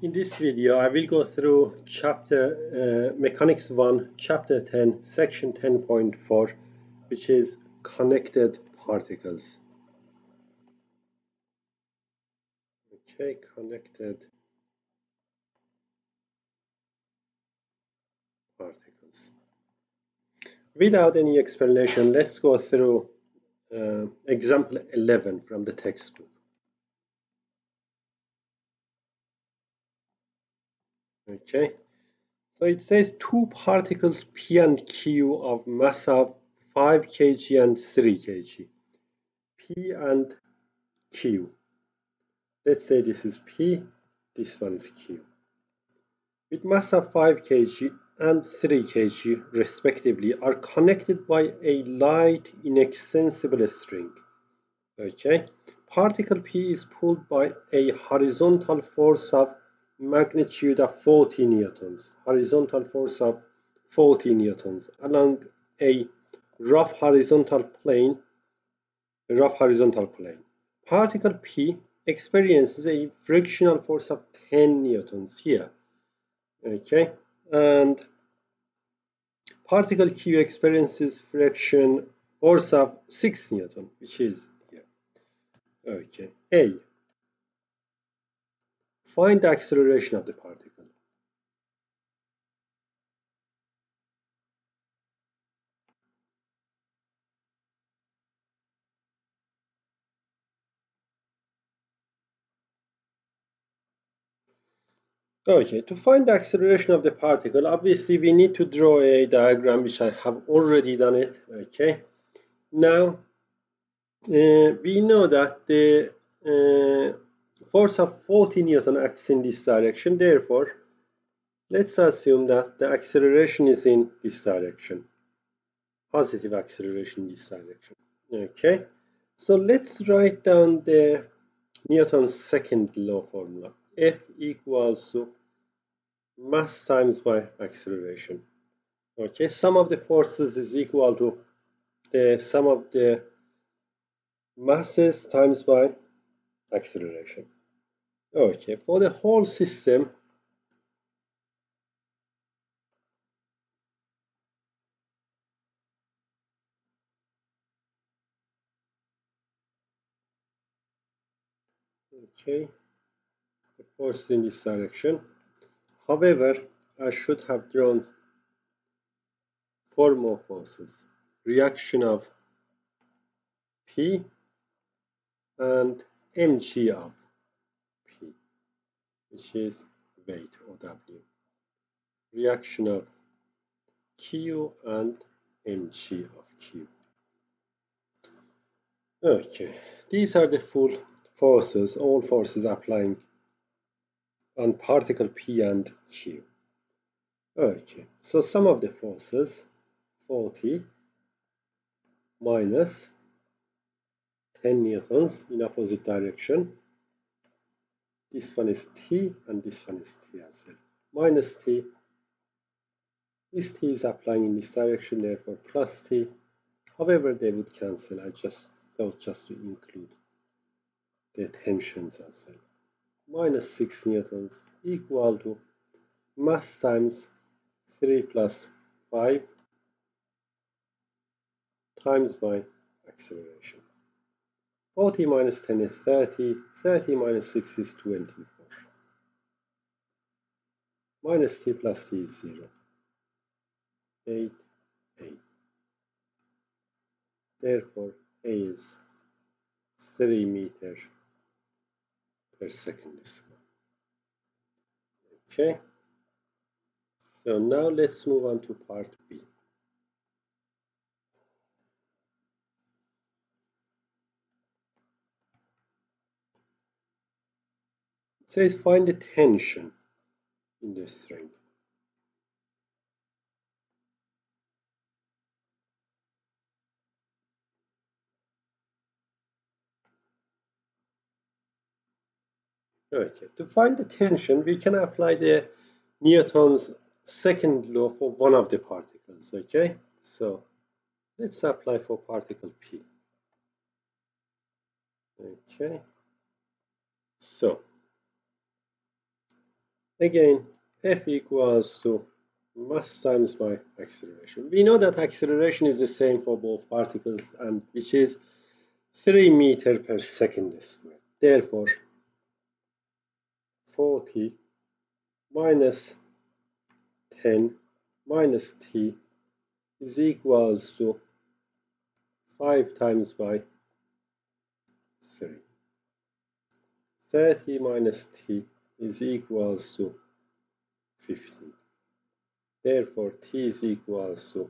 In this video, I will go through chapter Mechanics 1, Chapter 10, Section 10.4, which is connected particles. Okay, connected particles. Without any explanation, let's go through example 11 from the textbook. Okay, so it says two particles P and Q of mass of 5 kg and 3 kg. P and Q. Let's say this is P, this one is Q. With mass of 5 kg and 3 kg respectively are connected by a light inextensible string. Okay, particle P is pulled by a horizontal force of magnitude of 40 newtons, horizontal force of 40 newtons along a rough horizontal plane. Particle P experiences a frictional force of 10 newtons here. Okay, and particle Q experiences friction force of 6 newton, which is here. Okay, A. Find the acceleration of the particle. Okay, to find the acceleration of the particle, obviously we need to draw a diagram, which I have already done it. Okay, now we know that the force of 40 newton acts in this direction. Therefore, let's assume that the acceleration is in this direction, positive acceleration in this direction. Okay, so let's write down the Newton's second law formula. F equals to mass times by acceleration. Okay, sum of the forces is equal to the sum of the masses times by acceleration. Okay, for the whole system, okay, the force is in this direction. However, I should have drawn four more forces. Reaction of P and mg of P, which is weight or W. Reaction of Q and mg of Q. Okay, these are the full forces, all forces applying on particle P and Q. Okay, so sum of the forces, 40 minus 10 newtons in opposite direction. This one is T and this one is T as well. Minus T. This T is applying in this direction, therefore plus T. However, they would cancel. I just thought just to include the tensions as well. Minus 6 newtons equal to mass times 3 plus 5 times by acceleration. 40 minus 10 is 30. 30 minus 6 is 24. Minus T plus T is 0. 8, 8. Therefore, A is 3 meters per second square. Okay. So now let's move on to part B. It says find the tension in the string. Okay, to find the tension, we can apply the Newton's second law for one of the particles. Okay, so let's apply for particle P. Okay, so again, F equals to mass times my acceleration. We know that acceleration is the same for both particles, and which is 3 meters per second squared. Therefore, 40 minus 10 minus t is equals to 5 times by 3. 30 minus t is equals to 15. Therefore, t is equals to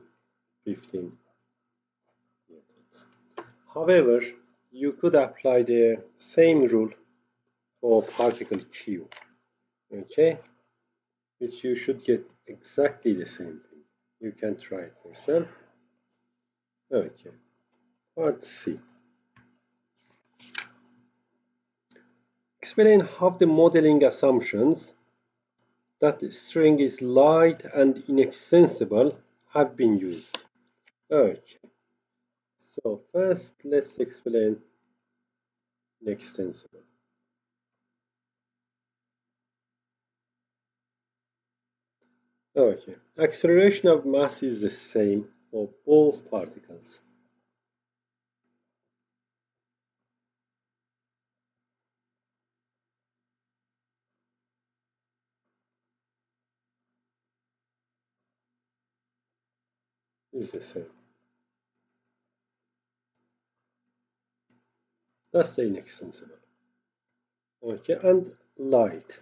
15 newtons. However, you could apply the same rule for particle q, okay, which you should get exactly the same thing. You can try it yourself. Okay, part C. Explain how the modeling assumptions that the string is light and inextensible have been used. Okay, so first let's explain inextensible. Okay, acceleration of mass is the same for both particles. Is the same. That's the inextensible. Okay, and light.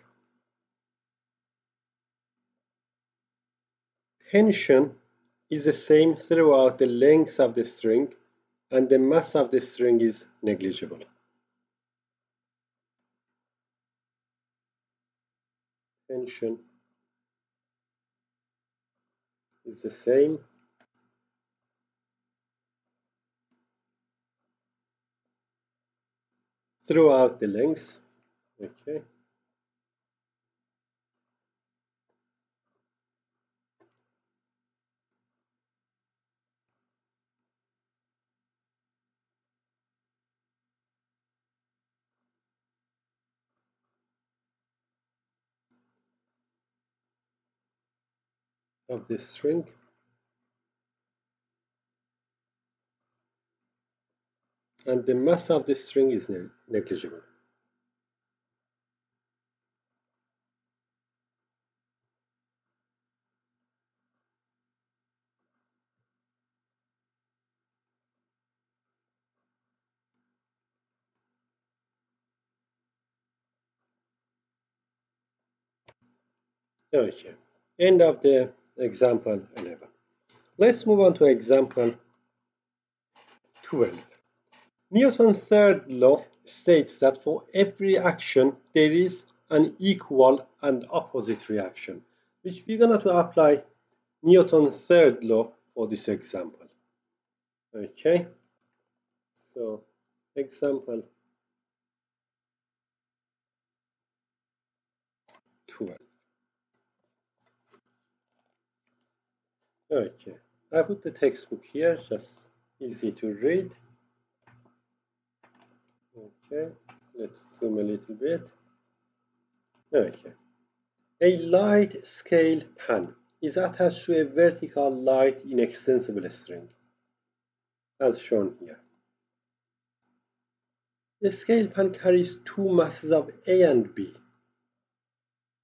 Tension is the same throughout the length of the string, and the mass of the string is negligible. Tension is the same throughout the length. Okay. Of the string, and the mass of the string is negligible. Okay, end of the example 11. Let's move on to example 12. Newton's third law states that for every action there is an equal and opposite reaction, which we're going to apply Newton's third law for this example. Okay, so example 12. Okay, I put the textbook here, just easy to read. Okay, let's zoom a little bit. Okay, a light scale pan is attached to a vertical light inextensible string, as shown here. The scale pan carries two masses of A and B.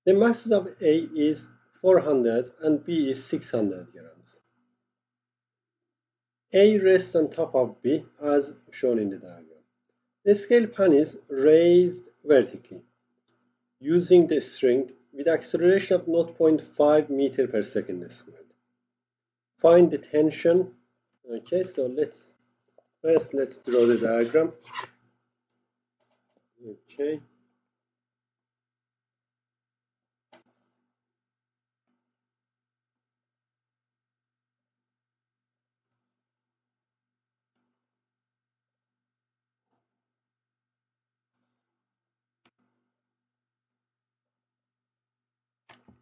The masses of A is 400 and B is 600 grams. A rests on top of B as shown in the diagram. The scale pan is raised vertically using the string with acceleration of 0.5 meter per second squared. Find the tension. Okay, so let's draw the diagram. Okay.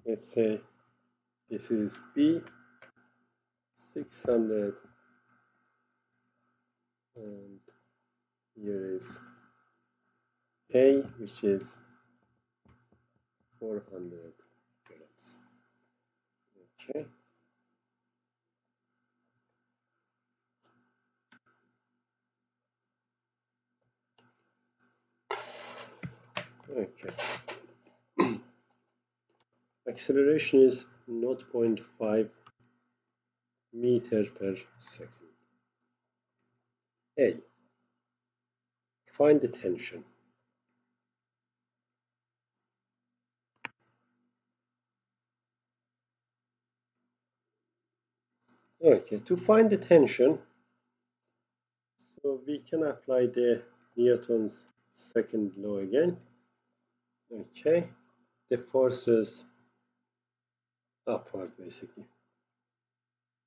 Let's say this is B, 600, and here is A, which is 400. Okay. Okay. Acceleration is 0.5 meter per second. A. Find the tension. Okay, to find the tension, so we can apply the Newton's second law again. Okay, the forces upward basically.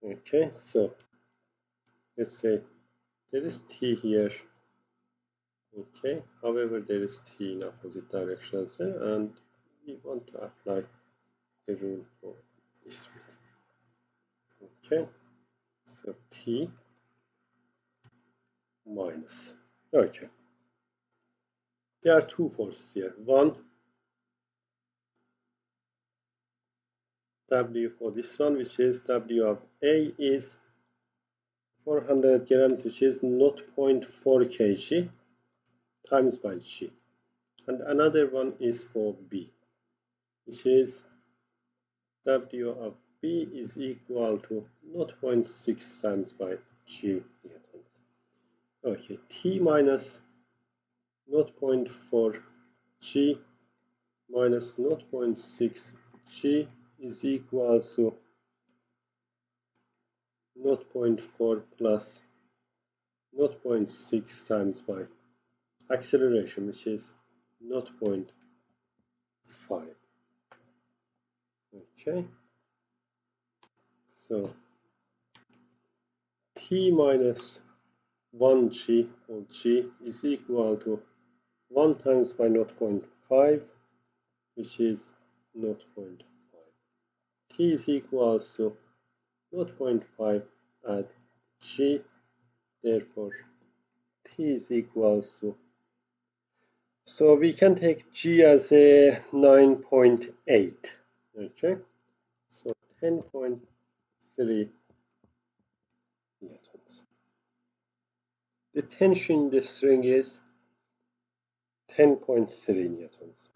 Okay, so let's say there is T here. Okay, however, there is T in opposite direction as well, and we want to apply a rule for this width. Okay, so T minus. Okay, there are two forces here. One, W for this one, which is W of A is 400 grams, which is 0.4 kg times by G. And another one is for B, which is W of B is equal to 0.6 times by G newtons. Okay, T minus 0.4 G minus 0.6 G is equal to 0.4 plus 0.6 times by acceleration, which is 0.5. Okay, so T minus 1G or G is equal to 1 times by 0.5, which is 0.5. T is equal to 0.5 at G, therefore T is equal to, so we can take G as a 9.8, okay, so 10.3 newtons. The tension in the string is 10.3 newtons.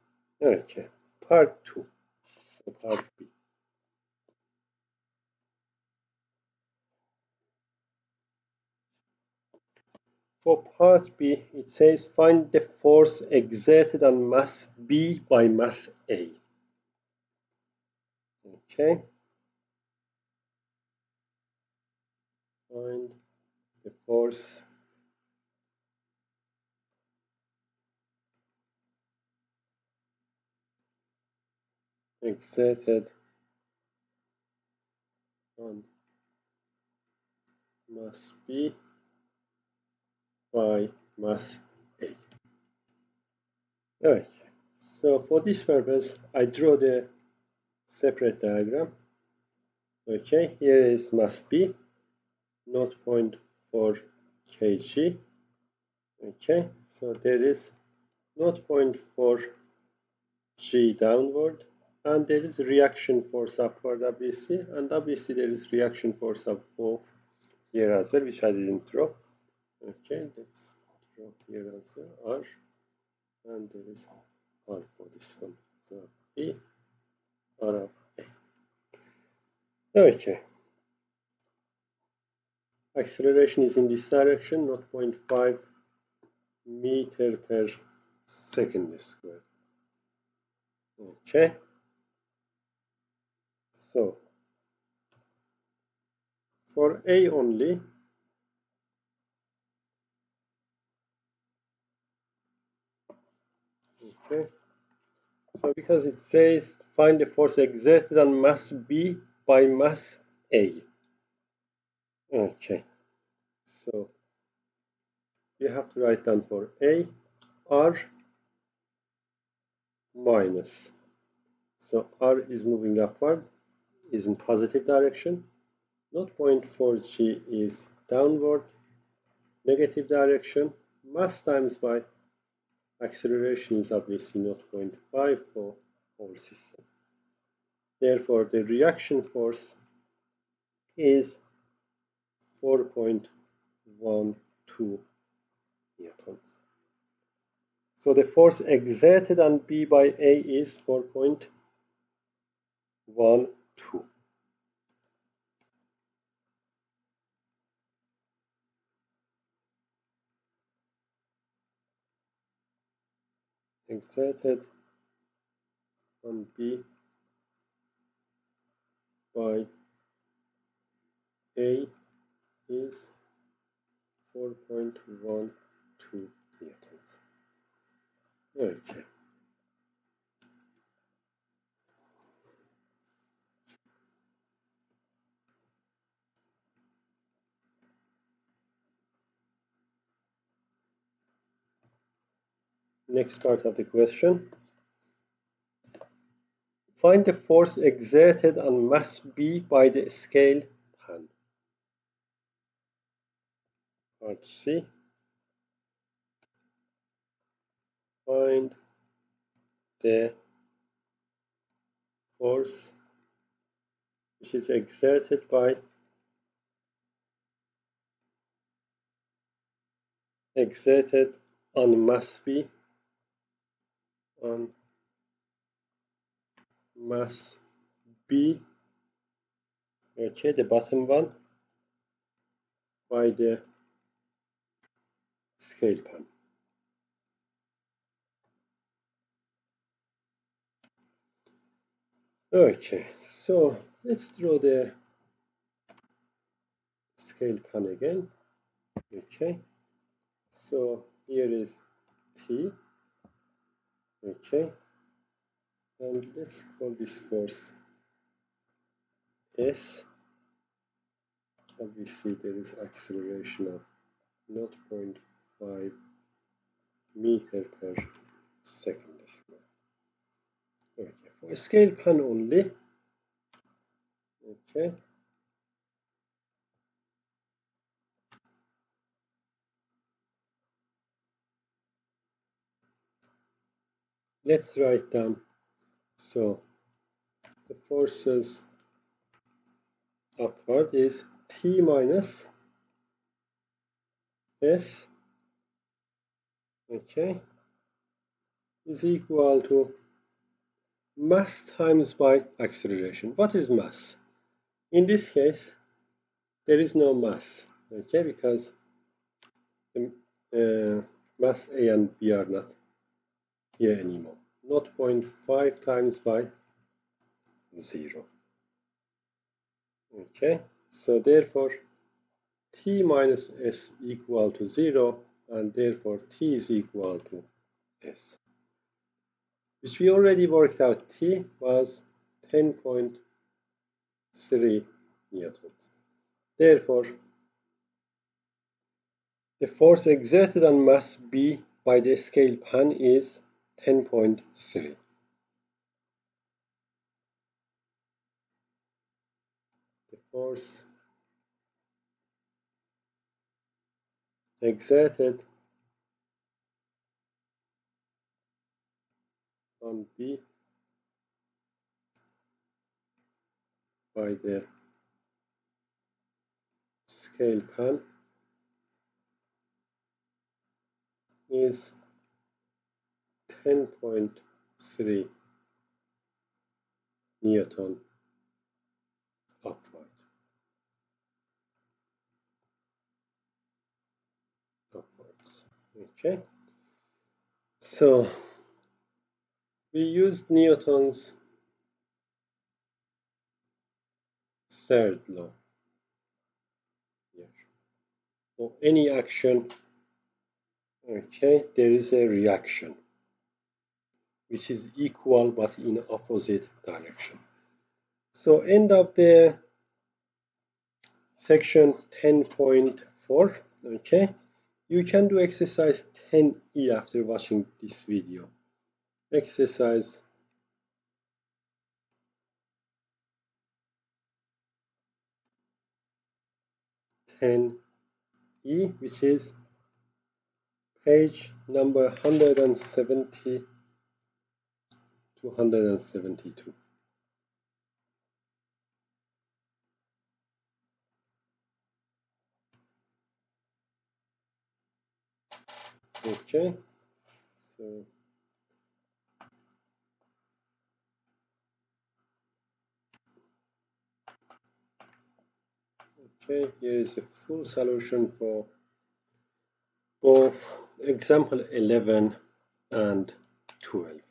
Okay, part 2, or part B. For part B, it says find the force exerted on mass B by mass A. Okay, find the force exerted on mass B by mass A. Okay, so for this purpose, I draw the separate diagram. Okay, here is mass B, 0.4 kg. Okay, so there is 0.4 G downward, and there is reaction force upward, obviously, and obviously there is reaction force of both here as well, which I didn't draw. Okay, let's draw here as well, R, and there is R for this one, so B, R of A. Okay, acceleration is in this direction, 0.5 meter per second squared. Okay, so for A only, okay, so because it says find the force exerted on mass B by mass A. Okay, so you have to write down for A, R minus. So R is moving upward, is in positive direction. 0.4 G is downward, negative direction. Mass times by acceleration is obviously 0.5 for whole system. Therefore, the reaction force is 4.12 newtons. So the force exerted on B by A is 4.12. Exerted on B by A is 4.12 newtons. Okay. Next part of the question. Find the force exerted on mass B by the scale pan. Part C. Find the force which is exerted on mass B on mass B, okay, the bottom one, by the scale pan. Okay, so let's draw the scale pan again. Okay, so here is T. Okay, and let's call this force S. Obviously, there is acceleration of 0.5 meter per second. Okay, for a scale pan only. Okay, let's write down. So the forces upward is T minus S, okay, is equal to mass times by acceleration. What is mass? In this case, there is no mass, okay, because mass A and B are not here anymore. 0.5 times by 0. Okay, so therefore T minus S equal to 0, and therefore T is equal to S, which we already worked out. T was 10.3 newtons. Therefore, the force exerted on mass B by the scale pan is 10.3. The force exerted on B by the scale pan is 10.3 Newton upward. Upwards. Okay. So we used Newton's third law here. For any action, okay, there is a reaction which is equal but in opposite direction. So end of the section 10.4. Okay, you can do exercise 10E after watching this video. Exercise 10E, which is page number 170 to 172. Okay, so okay, here is the full solution for both example 11 and 12.